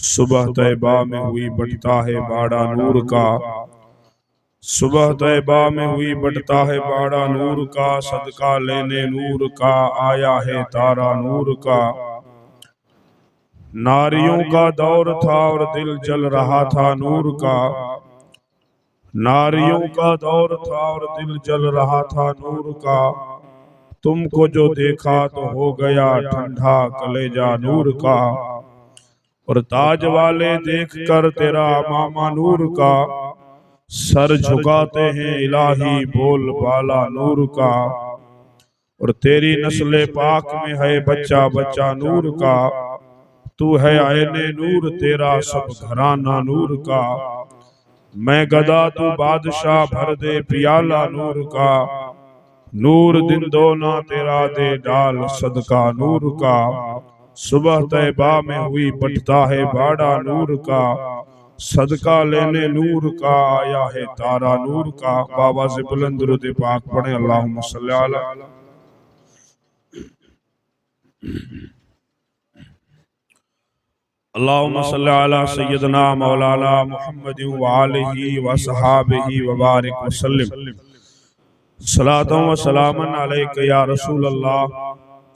صبح طیبہ میں ہوئی بٹتا ہے باڑا نور کا، صبح طیبہ میں ہوئی بٹتا ہے باڑا نور کا، صدقہ لینے نور کا آیا ہے تارا نور کا۔ ناریوں کا دور تھا اور دل جل رہا تھا نور کا، ناریوں کا دور تھا اور دل جل رہا تھا نور کا۔ تم کو جو دیکھا تو ہو گیا ٹھنڈا کلیجہ نور کا، اور تاج والے دیکھ کر تیرا امامہ نور کا، سر جھکاتے ہیں الہی بول بالا نور کا۔ اور تیری نسل پاک میں ہے بچہ بچہ نور کا، تو ہے عین نور تیرا سب گھرانہ نور کا۔ میں گدا تو بادشاہ بھر دے پیالہ نور کا، نور دن دونا تیرا دے ڈال صدقہ نور کا۔ صبح طیبہ میں ہوئی بٹتا ہے باڑا نور کا، صدقہ لینے نور کا آیا ہے تارا نور کا۔ بآواز بلند درود پاک پڑھیں، اللہم صلی علی اللہم صلی علی سیدنا مولانا محمد وآلہ وصحابہ وبارک وسلم۔ صلاۃ و سلام علیک یا رسول اللہ،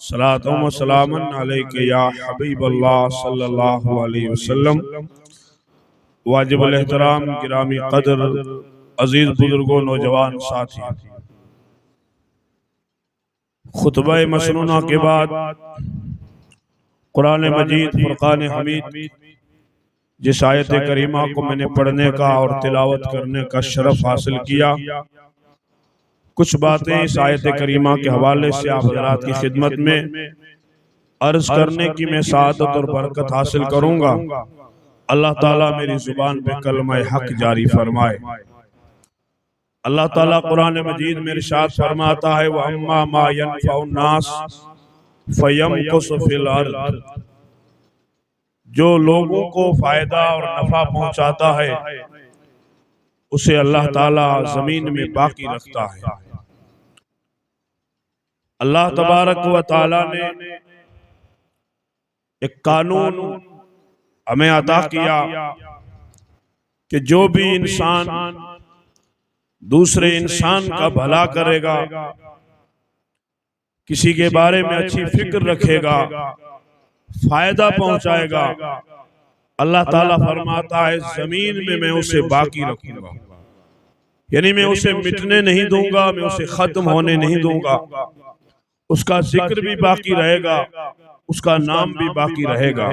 صلاۃ و سلام علیک یا حبیب اللہ صلی اللہ علیہ وسلم۔ واجب الاحترام گرامی قدر عزیز بزرگوں نوجوان ساتھی، خطبہ مسنونہ کے بعد قرآن مجید فرقان حمید جس آیت کریمہ کو میں نے پڑھنے کا اور تلاوت کرنے کا شرف حاصل کیا، کچھ باتیں اس آیت کریمہ کے حوالے سے آپ حضرات کی خدمت میں عرض کرنے کی میں سعادت اور برکت حاصل کروں گا۔ اللہ تعالیٰ میری زبان پہ کلمہ حق جاری فرمائے۔ اللہ تعالیٰ قرآن مجید میں ارشاد فرماتا ہے وَأَمَّا مَا يَنْفَعُ النَّاسِ فَيَمْكُثُ فِي الْأَرْضِ، جو لوگوں کو فائدہ اور نفع پہنچاتا ہے اسے اللہ تعالیٰ زمین میں باقی رکھتا ہے۔ اللہ تبارک و تعالیٰ نے ایک قانون ہمیں عطا کیا کہ جو بھی انسان دوسرے انسان کا بھلا کرے گا، کسی کے بارے میں اچھی فکر رکھے گا، فائدہ پہنچائے گا، اللہ تعالیٰ فرماتا ہے زمین میں میں اسے باقی رکھوں گا، یعنی میں اسے مٹنے نہیں دوں گا، میں اسے ختم ہونے نہیں دوں گا، اس کا ذکر بھی باقی رہے گا، اس کا نام بھی باقی رہے گا۔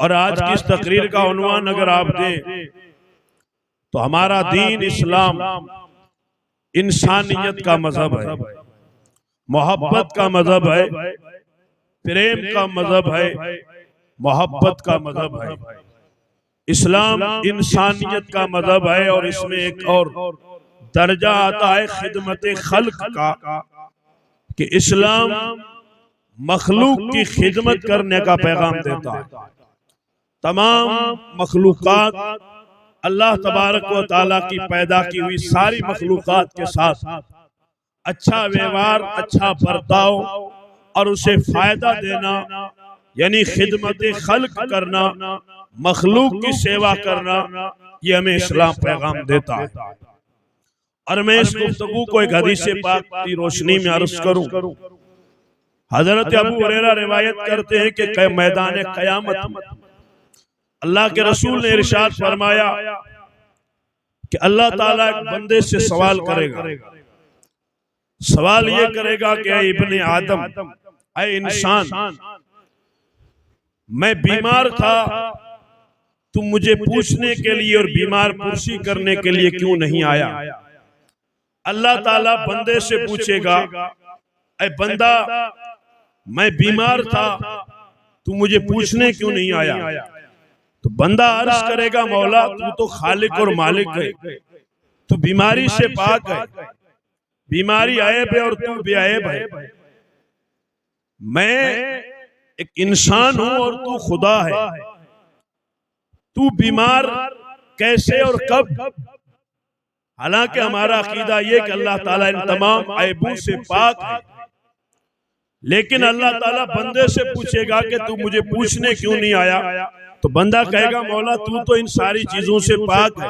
اور آج کی اس تقریر کا عنوان اگر آپ دیں تو ہمارا دین اسلام انسانیت کا مذہب ہے، محبت کا مذہب ہے، پریم کا مذہب ہے، محبت کا مذہب ہے۔ اسلام انسانیت کا مذہب ہے، اور اس میں ایک اور درجہ آتا ہے خدمت خلق کا، کہ اسلام مخلوق کی خدمت کرنے کا پیغام دیتا ہے۔ تمام مخلوقات اللہ تبارک و تعالیٰ کی پیدا کی ہوئی ساری مخلوقات کے ساتھ اچھا ویوہار، اچھا برتاؤ اور اسے فائدہ دینا، یعنی خدمت خلق کرنا، مخلوق کی سیوا کرنا، یہ ہمیں اسلام پیغام دیتا ہے۔ اور میں اس گفتگو کو ایک حدیث پاک کی روشنی میں عرض کروں۔ حضرت ابو ہریرہ روایت کرتے ہیں کہ میدان قیامت میں اللہ کے رسول نے ارشاد فرمایا کہ اللہ تعالیٰ ایک بندے سے سوال کرے گا، سوال یہ کرے گا کہ اے ابن آدم، اے انسان، میں بیمار تھا، تم مجھے پوچھنے کے لیے اور بیمار پرسی کرنے کے لیے کیوں نہیں آیا؟ اللہ تعالیٰ بندے سے پوچھے گا اے بندہ میں بیمار تھا، تم مجھے پوچھنے کیوں نہیں آیا؟ تو بندہ عرض کرے گا مولا تو تو خالق اور مالک ہے، تو بیماری سے پاک ہے، بیماری عیب ہے اور تو بھی عیب ہے، میں ایک انسان ہوں اور تو خدا ہے، تو بیمار کیسے اور کب؟ حالانکہ ہمارا عقیدہ یہ کہ اللہ تعالیٰ ان تمام عیبوں سے پاک ہے، لیکن اللہ تعالیٰ بندے سے پوچھے گا کہ تو مجھے پوچھنے کیوں نہیں آیا؟ تو بندہ کہے گا مولا تو تو ان ساری چیزوں سے پاک ہے۔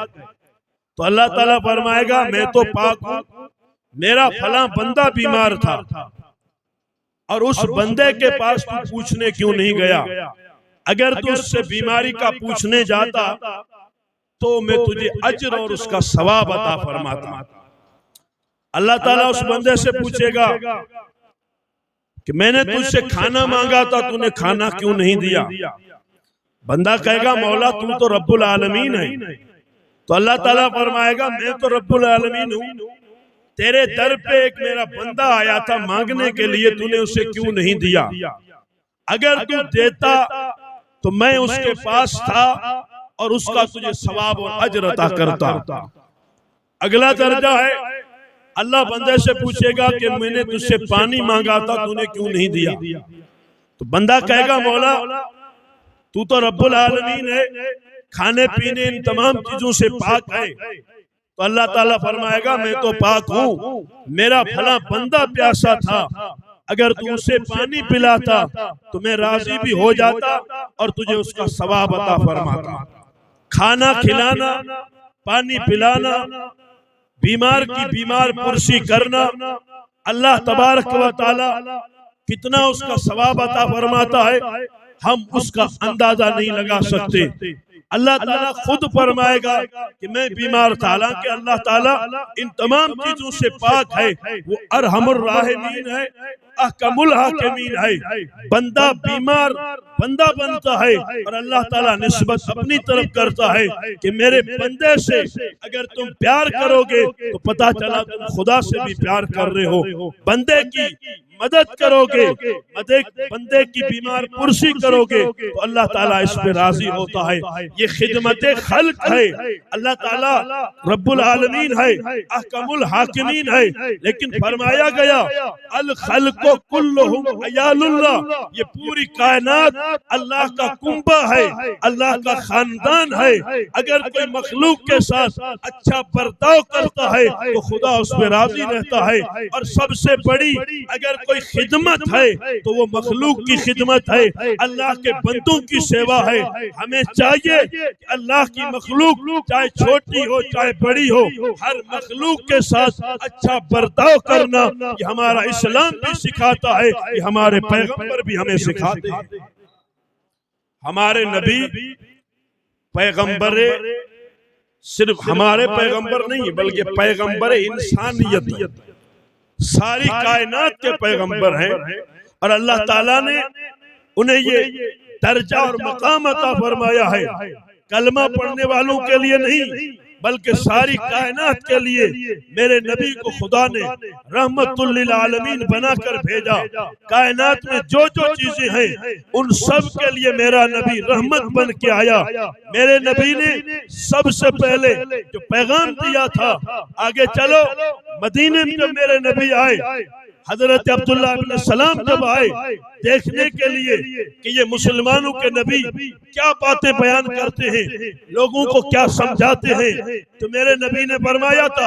تو اللہ تعالیٰ فرمائے گا میں تو پاک ہوں، میرا فلاں بندہ بیمار تھا اور اس بندے کے پاس تو پوچھنے کیوں نہیں گیا؟ اگر تو اس سے بیماری کا پوچھنے جاتا تو میں تجھے اجر اور اس کا ثواب عطا فرماتا۔ اللہ تعالیٰ اس بندے سے پوچھے گا کہ میں نے تجھ سے کھانا مانگا تھا تو نے کھانا کیوں نہیں دیا؟ بندہ کہے گا مولا تو رب العالمین ہے۔ تو اللہ تعالیٰ فرمائے گا میں تو رب العالمین ہوں، تیرے در پہ ایک میرا بندہ آیا تھا مانگنے کے لیے، تو نے اسے کیوں نہیں دیا؟ اگر تو دیتا تو میں اس کے پاس تھا اور اس کا تجھے ثواب اور اجر عطا کرتا۔ اگلا درجہ ہے اللہ بندے سے پوچھے گا کہ میں نے تجھ سے پانی مانگا تھا تو نے کیوں نہیں دیا؟ تو بندہ کہے گا مولا تو رب العالمین ہے، کھانے پینے ان تمام چیزوں سے پاک ہے۔ تو اللہ تعالیٰ فرمائے گا میں تو پاک ہوں، میرا فلاں بندہ پیاسا تھا، اگر تو اسے پانی پلاتا تو میں راضی بھی ہو جاتا اور تجھے اس کا ثواب عطا فرماتا۔ کھانا کھلانا، پانی پلانا، بیمار کی بیمار پرسی کرنا، اللہ تبارک و تعالی کتنا اس کا ثواب عطا فرماتا ہے ہم اس کا اندازہ نہیں لگا سکتے۔ اللہ تعالیٰ خود فرمائے گا کہ میں بیمار تھا، حالانکہ اللہ تعالیٰ ان تمام چیزوں سے پاک ہے، وہ ارحم الراحمین ہے، احکم الحاکمین ہے۔ بندہ بیمار بندہ بنتا ہے اور اللہ تعالیٰ نسبت اپنی طرف کرتا ہے کہ میرے بندے سے اگر تم پیار کرو گے تو پتہ چلا تم خدا سے بھی پیار کر رہے ہو۔ بندے کی مدد کرو گے، بندے کی بیمار پرسی کرو گے تو اللہ تعالیٰ اس پہ راضی ہوتا ہے۔ یہ خدمت خلق ہے، اللہ تعالیٰ رب العالمین ہے، احکم الحاکمین ہے، لیکن فرمایا گیا الخلق کلہم عیال اللہ، یہ پوری کائنات اللہ کا کنبہ ہے، اللہ کا خاندان ہے۔ اگر کوئی مخلوق کے ساتھ اچھا برتاؤ کرتا ہے تو خدا اس پہ راضی رہتا ہے، اور سب سے بڑی اگر کوئی خدمت ہے تو وہ مخلوق کی خدمت ہے، اللہ کے بندوں کی سیوا ہے۔ ہمیں چاہیے کہ اللہ کی مخلوق چاہے چھوٹی ہو چاہے بڑی ہو، ہر مخلوق کے ساتھ اچھا برتاؤ کرنا یہ ہمارا اسلام بھی سکھاتا ہے، یہ ہمارے پیغمبر بھی ہمیں سکھاتے ہیں۔ ہمارے نبی پیغمبر صرف ہمارے پیغمبر نہیں بلکہ پیغمبر انسانیت، ساری کائنات کے پیغمبر ہیں، اور اللہ تعالیٰ نے انہیں یہ درجہ اور مقام عطا فرمایا ہے کلمہ پڑھنے والوں کے لیے نہیں بلکہ ساری کائنات کے لیے۔ میرے نبی کو خدا نے رحمت للعالمین بنا کر بھیجا، کائنات میں جو جو چیزیں ہیں ان سب کے لیے میرا نبی رحمت بن کے آیا۔ میرے نبی نے سب سے پہلے جو پیغام دیا تھا، آگے چلو مدینے میں جب میرے نبی آئے، حضرت عبداللہ بن سلام جب آئے دیکھنے کے لیے کہ یہ مسلمانوں کے نبی کیا باتیں بیان کرتے ہیں، لوگوں کو کیا سمجھاتے ہیں، تو میرے نبی نے فرمایا تھا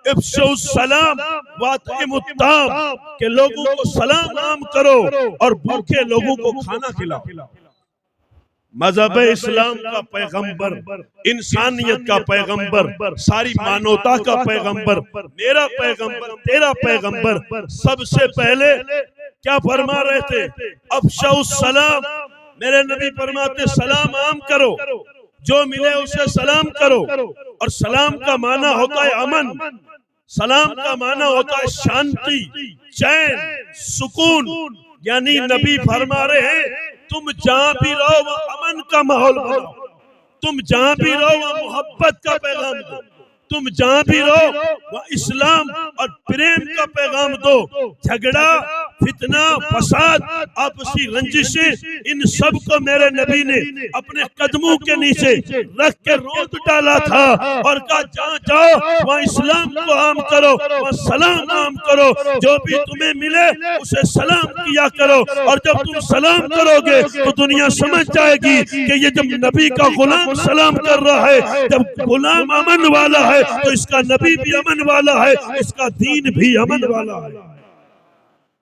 افشوا السلام واطعموا الطعام، کہ لوگوں کو سلام عام کرو اور بھوکے لوگوں کو کھانا کھلاؤ۔ مذہب اسلام کا پیغمبر، انسانیت کا پیغمبر، ساری مانوتا کا پیغمبر، میرا پیغمبر، تیرا پیغمبر، سب سے پہلے کیا فرما رہے تھے؟ افشوا السلام۔ میرے نبی فرماتے سلام عام کرو، جو ملے اسے سلام کرو، اور سلام کا معنی ہوتا ہے امن، سلام کا معنی ہوتا ہے شانتی، چین، سکون۔ یعنی نبی فرما رہے ہیں تم جہاں بھی رہو وہ امن کا ماحول بناؤ، تم جہاں بھی رہو وہ محبت کا پیغام دو، تم جہاں بھی رہو وہ اسلام اور پریم کا پیغام دو۔ جھگڑا، فتنہ، فساد، آپسی رنجشیں، ان سب کو میرے نبی نے اپنے قدموں کے نیچے رکھ کے روک ڈالا تھا اور کہا جہاں جاؤ وہاں اسلام کو عام کرو، وہاں سلام عام کرو، جو بھی تمہیں ملے اسے سلام کیا کرو، اور جب تم سلام کرو گے تو دنیا سمجھ جائے گی کہ یہ جب نبی کا غلام سلام کر رہا ہے، جب غلام امن والا ہے تو اس کا نبی بھی امن والا ہے، اس کا دین بھی امن والا ہے۔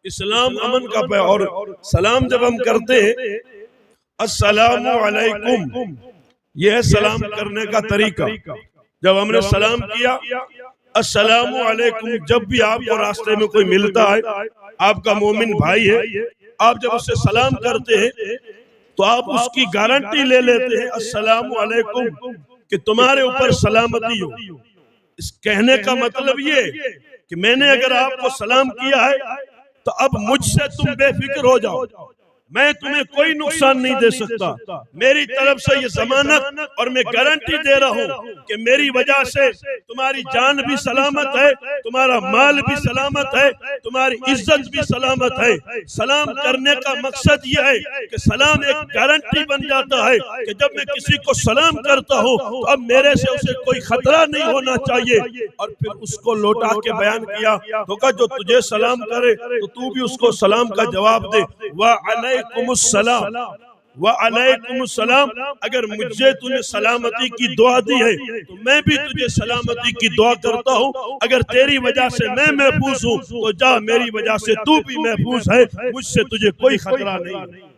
اسلام امن کا ہے، اور سلام جب ہم کرتے ہیں السلام علیکم، یہ ہے سلام کرنے کا طریقہ۔ جب ہم نے سلام کیا السلام علیکم، جب بھی آپ کو راستے میں کوئی ملتا ہے، آپ کا مومن بھائی ہے، آپ جب اسے سلام کرتے ہیں تو آپ اس کی گارنٹی لے لیتے ہیں السلام علیکم کہ تمہارے اوپر سلامتی ہو۔ اس کہنے کا مطلب یہ کہ میں نے اگر آپ کو سلام کیا ہے تو اب مجھ سے تم بے فکر ہو جاؤ، میں تمہیں کوئی نقصان نہیں دے سکتا، میری طرف سے یہ ضمانت اور میں گارنٹی دے رہا ہوں کہ میری وجہ سے تمہاری جان بھی سلامت ہے، تمہارا مال بھی سلامت ہے، تمہاری عزت بھی سلامت ہے۔ سلام کرنے کا مقصد یہ ہے کہ سلام ایک گارنٹی بن جاتا ہے کہ جب میں کسی کو سلام کرتا ہوں تو اب میرے سے اسے کوئی خطرہ نہیں ہونا چاہیے۔ اور پھر اس کو لوٹا کے بیان کیا تو کہا جو تجھے سلام کرے تو تو بھی اس کو سلام کا جواب دے، وعلیکم السلام، وعلیکم السلام۔ اگر مجھے تجھے سلامتی کی دعا دی ہے تو میں بھی تجھے سلامتی کی دعا کرتا ہوں، اگر تیری وجہ سے میں محفوظ ہوں تو جا، میری وجہ سے تو بھی محفوظ ہے، مجھ سے تجھے کوئی خطرہ نہیں۔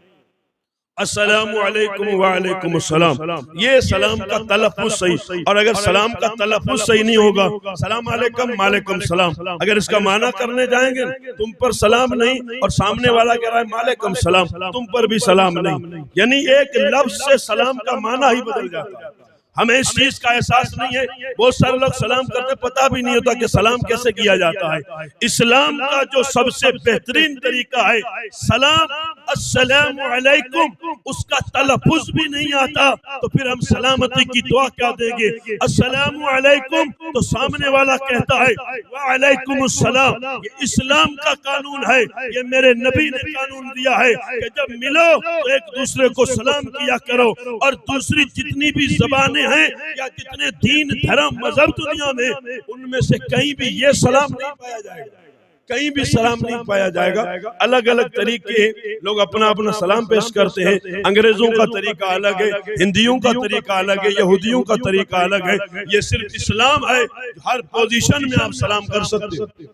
السلام علیکم وعلیکم السلام، یہ سلام کا تلفظ صحیح، اور اگر سلام کا تلفظ صحیح نہیں ہوگا، سلام علیکم وعلیکم السلام، اگر اس کا معنی کرنے جائیں گے تم پر سلام نہیں، اور سامنے والا کہہ رہا ہے وعلیکم السلام، تم پر بھی سلام نہیں، یعنی ایک لفظ سے سلام کا معنی ہی بدل جاتا ہے۔ ہمیں اس چیز کا احساس نہیں ہے، بہت سارے لوگ سلام کرتے پتہ بھی نہیں ہوتا کہ سلام کیسے کیا جاتا ہے۔ اسلام کا جو سب سے بہترین طریقہ ہے سلام، السلام علیکم، اس کا تلفظ بھی نہیں آتا تو پھر ہم سلامتی کی دعا کیا دیں گے؟ السلام علیکم تو سامنے والا کہتا ہے وعلیکم السلام۔ یہ اسلام کا قانون ہے، یہ میرے نبی نے قانون دیا ہے کہ جب ملو تو ایک دوسرے کو سلام کیا کرو، اور دوسری جتنی بھی زبانیں ہیں یا جتنے دین دھرم مذہب دنیا میں، ان میں سے کہیں بھی یہ سلام نہیں پایا جائے گا، کہیں بھی سلام نہیں پایا جائے گا۔ الگ الگ طریقے لوگ اپنا اپنا سلام پیش کرتے ہیں، انگریزوں کا طریقہ الگ ہے، ہندیوں کا طریقہ الگ ہے، یہودیوں کا طریقہ الگ ہے۔ یہ صرف اسلام ہے، ہر پوزیشن میں آپ سلام کر سکتے ہیں۔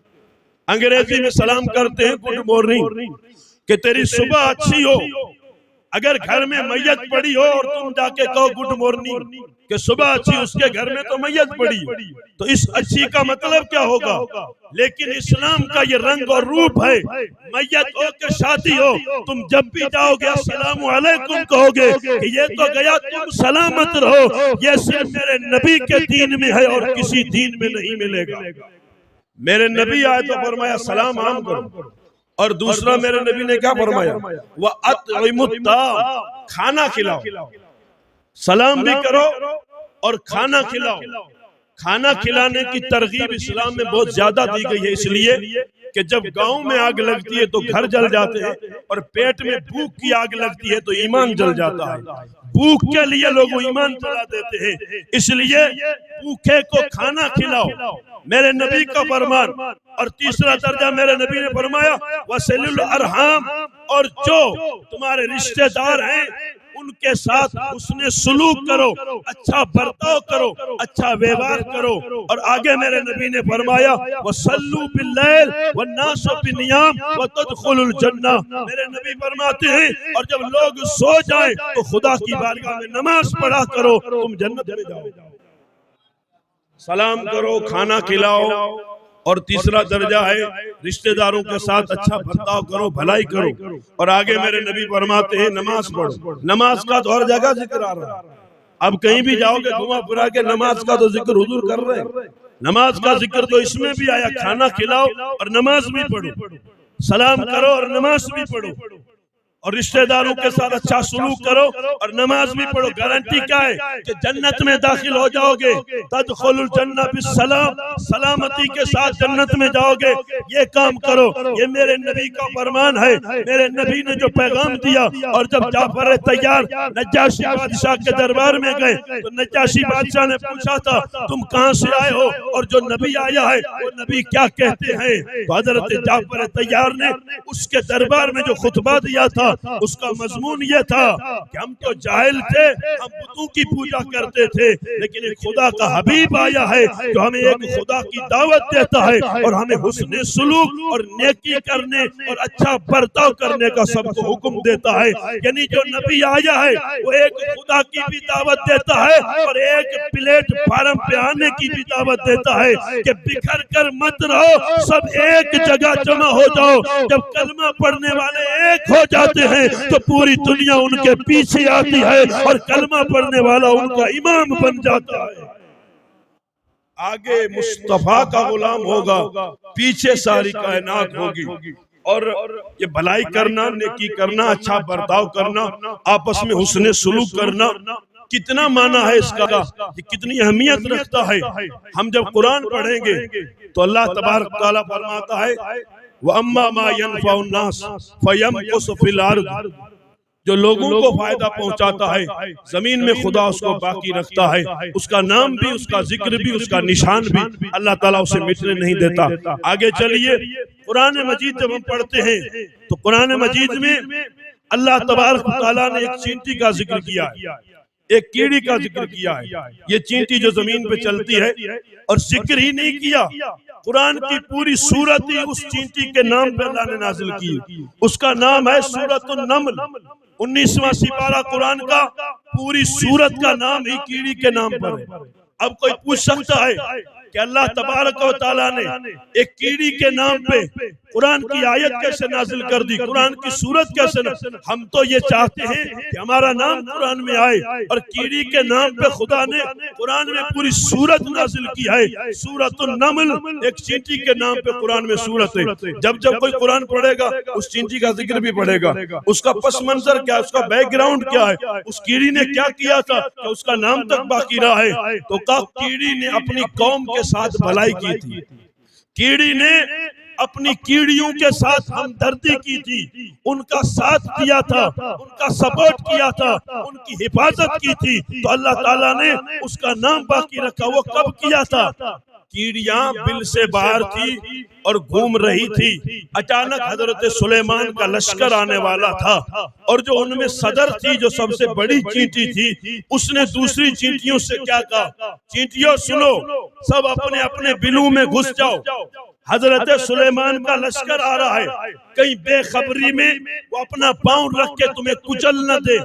انگریزی میں سلام کرتے ہیں گڈ مارننگ، کہ تیری صبح اچھی ہو۔ اگر گھر میں میت پڑی ہو اور تم جا کے کہو گڈ مارننگ کہ صبح اچھی، اس کے گھر میں تو میت پڑی، تو اس اچھی کا مطلب کیا ہوگا؟ لیکن اسلام کا یہ رنگ اور روپ ہے، میت ہو کہ شادی ہو، تم جب بھی جاؤ گے السلام علیکم کہو گے کہ یہ تو گیا، تم سلامت رہو۔ یہ صرف میرے نبی کے دین میں ہے اور کسی دین میں نہیں ملے گا۔ میرے نبی آئے تو فرمایا سلام عام کرو، اور دوسرا میرے نبی نے کیا فرمایا؟ وَأَطْعِمُ الطَّعَامَ، کھانا کھلاؤ، سلام بھی کرو اور کھانا کھلاؤ۔ کھانا کھلانے کی ترغیب اسلام میں بہت زیادہ دی گئی ہے، اس لیے کہ جب گاؤں میں آگ لگتی ہے تو گھر جل جاتے ہیں، اور پیٹ میں بھوک کی آگ لگتی ہے تو ایمان جل جاتا ہے۔ بھوک کے لیے لوگ ایمان جلا دیتے ہیں، اس لیے بھوکے کو کھانا کھلاؤ، میرے نبی کا فرمان۔ اور تیسرا درجہ میرے نبی نے فرمایا وَصِلُ الْأَرْحَامِ، اور جو تمہارے رشتہ دار ہیں ان کے ساتھ حسن سلوک کرو، اچھا برتاؤ کرو، اچھا ویوہار کرو۔ اور آگے میرے نبی نے فرمایا وَصَلُّوا بِاللَّيْلِ وَالنَّاسُ بِالنِّيَامِ وَتَدْخُلُوا الْجَنَّةَ، میرے نبی فرماتے ہیں اور جب لوگ سو جائیں تو خدا کی بارگاہ میں نماز پڑھا کرو، تم جنت میں جاؤ۔ سلام کرو، کھانا کھلاؤ، اور تیسرا درجہ ہے رشتہ داروں کے ساتھ اچھا برتاؤ کرو، بھلائی کرو۔ اور آگے میرے نبی فرماتے ہیں نماز پڑھو۔ نماز کا تو ہر جگہ ذکر آ رہا ہے، اب کہیں بھی جاؤ گے گھما پھرا کے نماز کا تو ذکر حضور کر رہے ہیں۔ نماز کا ذکر تو اس میں بھی آیا، کھانا کھلاؤ اور نماز بھی پڑھو، سلام کرو اور نماز بھی پڑھو، اور رشتہ داروں کے ساتھ اچھا سلوک کرو اور نماز بھی پڑھو۔ گارنٹی کیا ہے کہ جنت میں داخل ہو جاؤ گے، تدخل الجنہ بالسلام، سلامتی کے ساتھ جنت میں جاؤ گے۔ یہ کام کرو، یہ میرے نبی کا فرمان ہے، میرے نبی نے جو پیغام دیا۔ اور جب جعفر طیار نجاشی بادشاہ کے دربار میں گئے تو نجاشی بادشاہ نے پوچھا تھا تم کہاں سے آئے ہو اور جو نبی آیا ہے وہ نبی کیا کہتے ہیں؟ تو حضرت جعفر طیار نے اس کے دربار میں جو خطبہ دیا تھا اس کا مضمون یہ تھا کہ ہم تو جاہل تھے، ہم بتوں کی پوجا کرتے تھے، لیکن ایک خدا کا حبیب آیا ہے جو ہمیں ایک خدا کی دعوت دیتا ہے اور ہمیں حسن سلوک اور نیکی کرنے اور اچھا برتاؤ کرنے کا سب کو حکم دیتا ہے۔ یعنی جو نبی آیا ہے وہ ایک خدا کی بھی دعوت دیتا ہے اور ایک پلیٹ فارم پہ آنے کی بھی دعوت دیتا ہے کہ بکھر کر مت رہو، سب ایک جگہ جمع ہو جاؤ۔ جب کلمہ پڑھنے والے ایک ہو جاتے ہیں تو پوری دنیا ان کے پیچھے آتی ہے اور کلمہ پڑھنے والا ان کا امام بن جاتا ہے۔ آگے مصطفیٰ کا غلام ہوگا، پیچھے ساری کائنات ہوگی، اور یہ بھلائی کرنا، نیکی کرنا، اچھا برتاؤ کرنا، آپس میں حسن سلوک کرنا، کتنا معنی ہے اس کا، یہ کتنی اہمیت رکھتا ہے۔ ہم جب قرآن پڑھیں گے تو اللہ تبارک تعالیٰ فرماتا ہے وَأَمَّا مَا يَنْفَعُ النَّاسَ فَيَمْكُثُ فِي الْأَرْضِ، جو لوگوں کو فائدہ پہنچاتا ہے زمین میں خدا اس کو باقی رکھتا ہے، اس کا نام بھی، اس کا ذکر بھی، اس کا نشان بھی اللہ تعالیٰ اسے مٹنے نہیں دیتا۔ آگے چلیے، قرآن مجید جب ہم پڑھتے ہیں تو قرآن مجید میں اللہ تبارک تعالیٰ نے ایک چینٹی کا ذکر کیا ہے، ایک کیڑی کا ذکر کیا ہے۔ یہ چینٹی جو زمین پہ چلتی ہے، اور ذکر ہی نہیں کیا، قرآن کی پوری سورت ہی اس چینٹی کے نام پہ اللہ نے نازل کی، اس کا نام ہے سورۃ النمل۔ 19واں سپارہ قرآن کا، پوری سورت کا نام ہی کیڑی کے نام پر ہے۔ اب کوئی پوچھ سکتا ہے کہ اللہ تبارک و تعالیٰ نے ایک کیڑی کے نام پہ قرآن کی آیت کیسے نازل کر دی، قرآن کی سورت کیسے نازل؟ ہم تو یہ چاہتے ہیں کہ ہمارا نام قرآن میں آئے، اور کیڑی کے نام پہ خدا نے قرآن میں پوری سورت نازل کی ہے۔ سورۃ النمل ایک چینٹی کے نام پہ قرآن میں سورت ہے۔ جب جب کوئی قرآن پڑھے گا اس چینٹی کا ذکر بھی پڑھے گا، اس کا پس منظر کیا، اس کا بیک گراؤنڈ کیا ہے، اس کیڑی نے کیا کیا تھا کہ اس کا نام تک باقی رہا ہے۔ تو کیڑی نے اپنی قوم کے ساتھ بھلائی کی تھی، کیڑی نے اپنی کیڑیوں کے ساتھ ہمدردی کی تھی، ان کا ساتھ دیا تھا، ان کا سپورٹ کیا تھا، ان کی حفاظت کی تھی، تو اللہ تعالیٰ نے اس کا نام باقی رکھا۔ وہ کب کیا تھا؟ کیڑیاں بل سے باہر تھی اور گھوم رہی تھی، اچانک حضرت سلیمان کا لشکر آنے والا تھا، اور جو ان میں صدر تھی، جو سب سے بڑی چینٹی تھی، اس نے دوسری چینٹیوں سے کیا کہا، چینٹیوں سنو، سب اپنے اپنے بلوں میں گھس جاؤ، حضرت سلیمان کا لشکر آ رہا ہے، کہیں بے خبری میں وہ اپنا پاؤں رکھ کے تمہیں کچل نہ دے،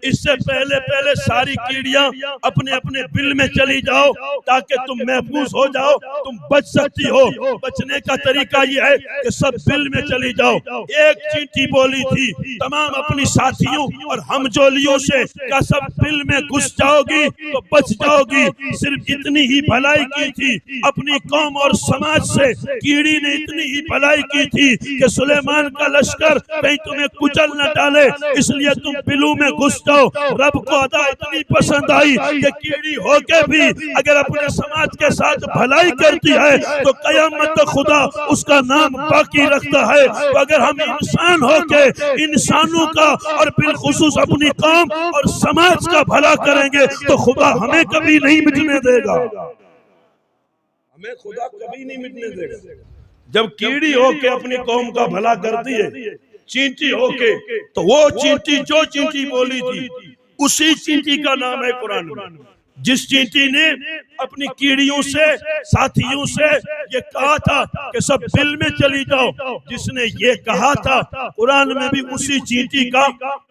اس سے پہلے ساری کیڑیاں اپنے اپنے بل میں چلی جاؤ تاکہ تم محفوظ ہو جاؤ، تم بچ سکتی ہو۔ بچنے کا طریقہ یہ ہے کہ سب بل میں چلی جاؤ۔ ایک چینٹی بولی تھی تمام اپنی ساتھیوں اور ہمجولیوں سے کہ سب بل میں گھس جاؤ گی تو بچ جاؤ گی۔ صرف اتنی ہی بھلائی کی تھی اپنی قوم اور سماج سے، کیڑی نے اتنی ہی بھلائی کی تھی کہ سلیمان کا لشکر کہیں تمہیں کچل نہ ڈالے، اس لیے تم بلوں میں گھس جاؤ۔ رب کو ادا اتنی پسند آئی کہ کیڑی ہو کے بھی اگر اپنے سماج کے ساتھ بھلائی کرتی ہے تو قیامت تک خدا اس کا نام باقی رکھتا ہے۔ تو اگر ہم انسان ہو کے انسانوں کا اور بالخصوص اپنی قوم اور سماج کا بھلا کریں گے تو خدا ہمیں کبھی نہیں مٹنے دے گا، ہمیں خدا کبھی نہیں مٹنے دے گا۔ جب کیڑی ہو کے اپنی قوم کا بھلا کرتی ہے، چینٹی ہو کے، تو وہ چینٹی جو چینٹی بولی تھی اسی چینٹی کا نام ہے قرآن میں۔ جس چینٹی نے اپنی کیڑیوں سے، ساتھیوں سے یہ کہا تھا کہ سب بل میں چلی جاؤ، جس نے یہ کہا تھا قرآن میں بھی اسی چینٹی کا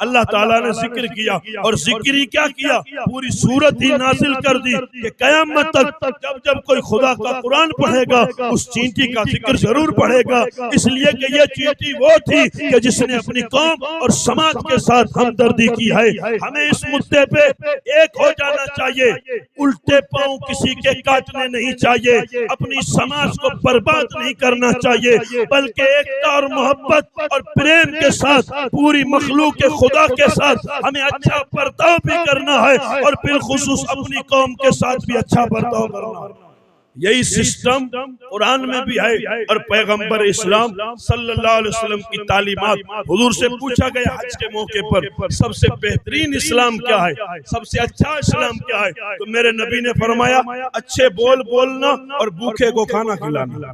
اللہ تعالیٰ نے ذکر کیا، اور ذکر ہی کیا کیا، پوری سورت ہی نازل کر دی کہ قیامت تک جب جب کوئی خدا کا قرآن پڑھے گا اس چینٹی کا ذکر ضرور پڑھے گا، اس لیے کہ یہ چینٹی وہ تھی کہ جس نے اپنی قوم اور سماج کے ساتھ ہمدردی کی ہے۔ ہمیں اس مدعے پہ ایک ہو جانا چاہیے، الٹے پاؤں کسی کے کاٹنے نہیں چاہیے، اپنی سماج کو برباد نہیں کرنا چاہیے، بلکہ ایکتا اور محبت اور پریم کے ساتھ پوری مخلوق خدا کے ساتھ ہمیں اچھا برتاؤ بھی کرنا ہے، اور بالخصوص اپنی قوم کے ساتھ بھی اچھا برتاؤ کرنا ہے۔ یہی سسٹم قرآن میں بھی ہے، اور پیغمبر اسلام صلی اللہ علیہ وسلم کی تعلیمات، حضور سے پوچھا گیا حج کے موقع پر سب سے بہترین اسلام کیا ہے، سب سے اچھا اسلام کیا ہے، تو میرے نبی نے فرمایا اچھے بول بولنا اور بھوکے کو کھانا کھلانا۔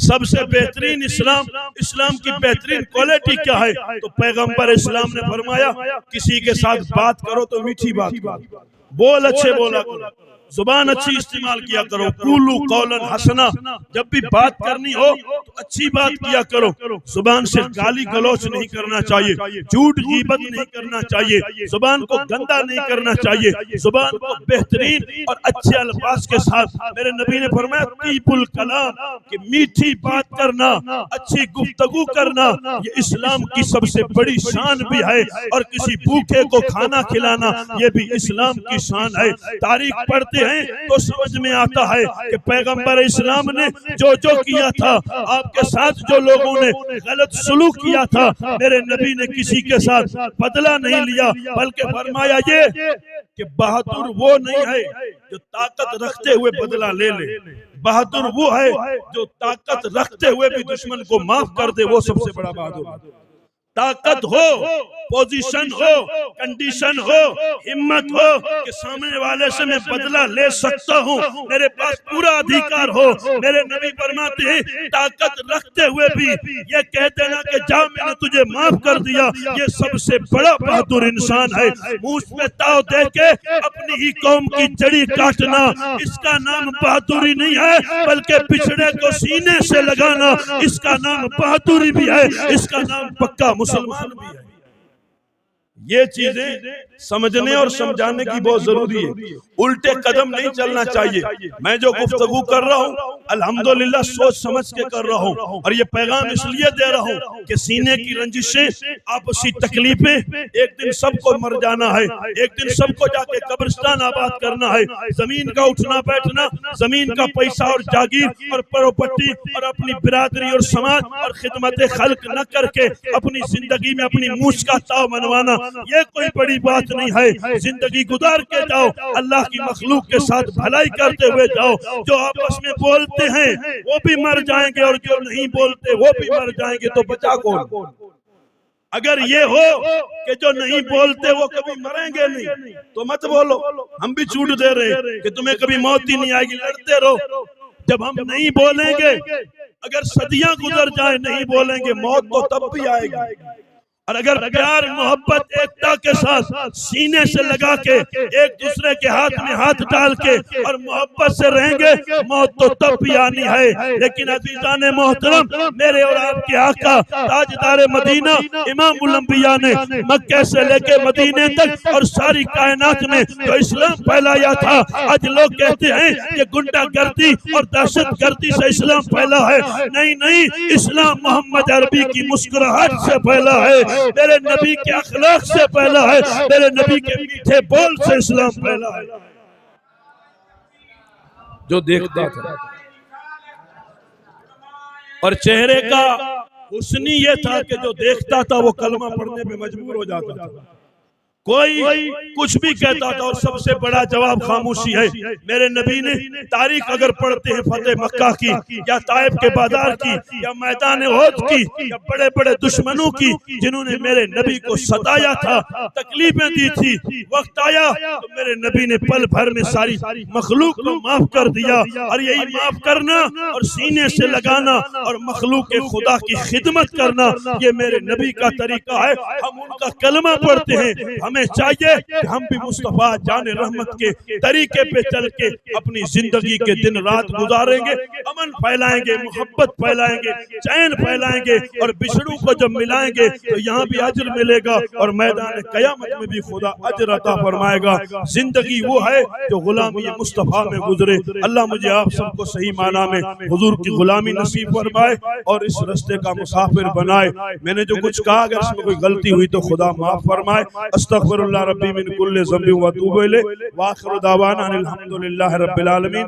سب سے بہترین اسلام کی بہترین کوالٹی کیا ہے؟ تو پیغمبر اسلام نے فرمایا کسی کے ساتھ بات کرو تو میٹھی بات کرو، بول اچھے بولا کرو، زبان اچھی استعمال کیا کرو، قولوا قولا حسنا، جب بھی بات کرنی ہو تو اچھی بات کیا کرو، زبان سے گالی گلوچ نہیں کرنا چاہیے، جھوٹ غیبت نہیں کرنا چاہیے، زبان کو گندا نہیں کرنا چاہیے، زبان کو بہترین اور اچھے الفاظ کے ساتھ، میرے نبی نے فرمایا طیب الکلام، کہ میٹھی بات کرنا، اچھی گفتگو کرنا، یہ اسلام کی سب سے بڑی شان بھی ہے، اور کسی بھوکے کو کھانا کھلانا یہ بھی اسلام کی شان ہے۔ تاریخ پڑھتے ہیں تو سمجھ میں آتا ہے کہ پیغمبر اسلام نے جو کیا تھا، آپ کے ساتھ جو لوگوں نے غلط سلوک کیا تھا، میرے نبی نے کسی کے ساتھ بدلہ نہیں لیا، بلکہ فرمایا یہ کہ بہادر وہ نہیں ہے جو طاقت رکھتے ہوئے بدلہ لے لے، بہادر وہ ہے جو طاقت رکھتے ہوئے بھی دشمن کو معاف کر دے، وہ سب سے بڑا بہادر ہے۔ طاقت ہو، پوزیشن ہو، کنڈیشن ہو، ہمت ہو کہ سامنے والے سے میں بدلہ لے سکتا ہوں، میرے پاس پورا ادھیکار ہو۔ میرے نبی فرماتے ہیں طاقت رکھتے ہوئے بھی یہ کہہ دینا کہ جا میں نے تجھے معاف کر دیا، یہ سب سے بڑا بہادر انسان ہے۔ مونچھ پہ تاؤ دے کے اپنی ہی قوم کی جڑی کاٹنا، اس کا نام بہادری نہیں ہے، بلکہ پچھڑے کو سینے سے لگانا اس کا نام بہادری بھی ہے، اس کا نام پکا مسلمان بھی ہے۔ یہ چیزیں سمجھنے اور سمجھانے کی بہت ضروری ہے، الٹے قدم نہیں چلنا چاہیے۔ میں جو گفتگو کر رہا ہوں الحمدللہ سوچ سمجھ کے کر رہا ہوں، اور یہ پیغام اس لیے دے رہا ہوں کہ سینے کی رنجشیں، آپسی تکلیفیں، ایک دن سب کو مر جانا ہے، ایک دن سب کو جا کے قبرستان آباد کرنا ہے۔ زمین کا اٹھنا بیٹھنا، زمین کا پیسہ اور جاگیر اور پراپرٹی اور اپنی برادری اور سماج اور خدمت خلق نہ کر کے اپنی زندگی میں اپنی مونچھ کا تاؤ منوانا یہ کوئی بڑی بات نہیں ہے۔ زندگی گزار کے جاؤ، اللہ کی مخلوق کے ساتھ بھلائی کرتے ہوئے جاؤ۔ جو آپس میں بولتے ہیں وہ بھی مر جائیں گے، اور جو نہیں بولتے وہ بھی مر جائیں گے، تو بچا کون؟ اگر یہ ہو کہ جو نہیں بولتے وہ کبھی مریں گے نہیں تو مت بولو، ہم بھی چھوٹ دے رہے ہیں کہ تمہیں کبھی موت ہی نہیں آئے گی، لڑتے رہو۔ جب ہم نہیں بولیں گے، اگر صدیاں گزر جائیں نہیں بولیں گے، موت تو تب بھی آئے گی۔ اور اگر پیار محبت ایکتا کے ساتھ سینے سے لگا کے ایک دوسرے کے ہاتھ میں ہاتھ ڈال کے اور محبت سے رہیں گے، موت تو تب بھی آنی ہے۔ لیکن عزیزان محترم، میرے اور آپ کے آقا تاجدار مدینہ امام الانبیاء نے مکہ سے لے کے مدینے تک اور ساری کائنات میں جو اسلام پھیلایا تھا، آج لوگ کہتے ہیں کہ گنڈا گردی اور دہشت گردی سے اسلام پھیلا ہے۔ نہیں، اسلام محمد عربی کی مسکراہٹ سے پھیلا ہے، میرے نبی کے اخلاق سے پھیلا ہے، میرے نبی کے میٹھے بول سے اسلام پھیلا ہے۔ جو دیکھتا تھا اور چہرے کا حسن یہ تھا کہ جو دیکھتا تھا وہ کلمہ پڑھنے پہ مجبور ہو جاتا تھا۔ کوئی کچھ بھی کہتا تھا اور سب سے بڑا جواب خاموشی ہے۔ میرے نبی نے تاریخ اگر پڑھتے ہیں فتح مکہ کی یا طائف کے بازار کی یا میدان احد کی یا بڑے بڑے دشمنوں کی جنہوں نے میرے نبی کو ستایا تھا، تکلیفیں دی تھی، وقت آیا تو میرے نبی نے پل بھر میں ساری مخلوق کو معاف کر دیا۔ اور یہی معاف کرنا اور سینے سے لگانا اور مخلوق خدا کی خدمت کرنا یہ میرے نبی کا طریقہ ہے۔ ہم ان کا کلمہ پڑھتے ہیں، ہمیں چاہیے کہ ہم بھی مصطفیٰ جان رحمت کے طریقے پہ چل کے اپنی زندگی کے دن رات گزاریں گے، امن پھیلائیں گے، محبت پھیلائیں گے، چین پھیلائیں گے، اور بچھڑوں کو جب ملائیں گے تو یہاں بھی اجر ملے گا اور میدان قیامت میں بھی خدا اجر عطا فرمائے گا۔ زندگی وہ ہے جو غلامی مصطفیٰ میں گزرے۔ اللہ مجھے آپ سب کو صحیح معنی میں حضور کی غلامی نصیب فرمائے اور اس رستے کا مسافر بنائے۔ میں نے جو کچھ کہا اگر اس میں کوئی غلطی ہوئی تو خدا معاف فرمائے۔ استغفر اللہ ربی من کل ذنب و اتوب الیہ، وآخر دعوانا الحمدللہ رب العالمین۔